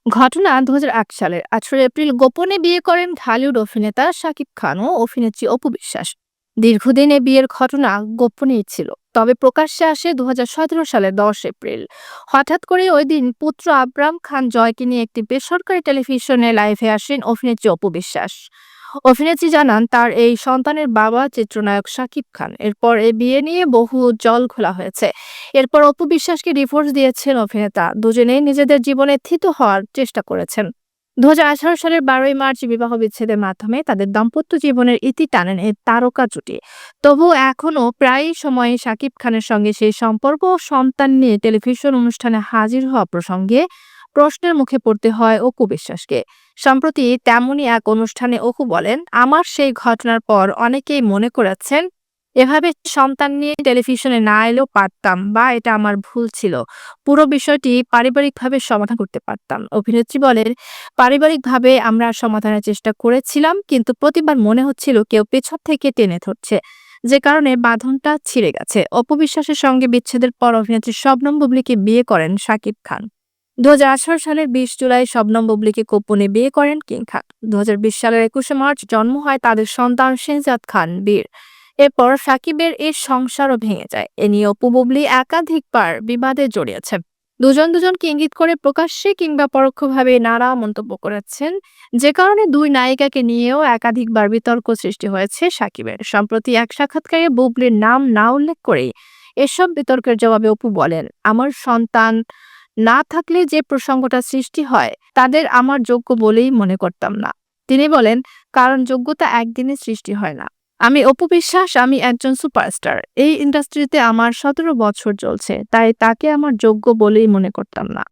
ঘটনা ২০০১ সালের ১৮ এপ্রিল গোপনে বিয়ে করেন ঢালিউড অভিনেতা শাকিব খান ও অভিনেত্রী অপু বিশ্বাস। দীর্ঘদিন এ বিয়ের ঘটনা গোপনেই ছিল। তবে প্রকাশ্যে আসে ২০১৭ সালের ১০ এপ্রিল। হঠাৎ করে ওই দিন পুত্র আবরাম খান জয়কে নিয়ে একটি বেসরকারি টেলিভিশনে লাইভে আসেন অভিনেত্রী অপু বিশ্বাস। অভিনেত্রী জানান তার এই সন্তানের বাবা চিত্রনায়ক শাকিব খান। এরপর এই বিয়ে নিয়ে বহু জল ঘোলা হয়েছে। এরপর অপু বিশ্বাসকে ডিভোর্স দিয়েছেন অভিনেতা। দুজনেই নিজেদের জীবনে থিতু হওয়ার চেষ্টা করেছেন। ২০১৮ সালের ১২ই মার্চ বিবাহ বিচ্ছেদের মাধ্যমে তাদের দাম্পত্য জীবনের ইতি টানেন এই তারকা জুটি। তবুও এখনো প্রায় সময় শাকিব খানের সঙ্গে সেই সম্পর্ক ও সন্তান নিয়ে টেলিভিশন অনুষ্ঠানে হাজির হওয়া প্রসঙ্গে প্রশ্নের মুখে পড়তে হয় অপু বিশ্বাসকে। সম্প্রতি তেমনই এক অনুষ্ঠানে অপু বলেন, আমার সেই ঘটনার পর অনেকেই মনে করেছেন এভাবে সন্তান নিয়ে টেলিভিশনে না এলেও পারতাম, বা এটা আমার ভুল ছিল। পুরো বিষয়টি পারিবারিকভাবে সমাধান করতে পারতাম। অভিনেত্রী বলেন, পারিবারিকভাবে আমরা সমাধানের চেষ্টা করেছিলাম, কিন্তু প্রতিবার মনে হচ্ছিল কেউ পেছন থেকে টেনে ধরছে, যে কারণে বাঁধনটা ছিঁড়ে গেছে। অপু বিশ্বাসের সঙ্গে বিচ্ছেদের পর অভিনেত্রী শবনম বুবলীকে বিয়ে করেন শাকিব খান। ২০১৮ সালের ২০ জুলাই শবনম বুবলীকে গোপনে বিয়ে করেন কিং খান। ২০২০ সালের ২১শে মার্চ জন্ম হয় তাদের সন্তান শেহজাদ খান বীর। এরপর সাকিবের এই সংসারও ভেঙে যায়। এ নিয়ে অপু বুবলী একাধিকবার বিবাদে জড়িয়েছেন। দুজনকে ইঙ্গিত করে প্রকাশ্যে কিংবা পরোক্ষভাবে নানা মন্তব্য করেছেন, যে কারণে দুই নায়িকাকে নিয়েও একাধিকবার বিতর্ক সৃষ্টি হয়েছে সাকিবের। সম্প্রতি এক সাক্ষাৎকারে বুবলীর নাম না উল্লেখ করে এসব বিতর্কের জবাবে অপু বলেন, আমার সন্তান না থাকলে যে প্রসঙ্গটা সৃষ্টি হয় তাদের আমার যোগ্য বলেই মনে করতাম না। তিনি বলেন, কারণ যোগ্যতা একদিনে সৃষ্টি হয় না। আমি অপু বিশ্বাস, আমি একজন সুপারস্টার। এই ইন্ডাস্ট্রিতে আমার ১৭ বছর চলছে, তাই তাকে আমার যোগ্য বলেই মনে করতাম না।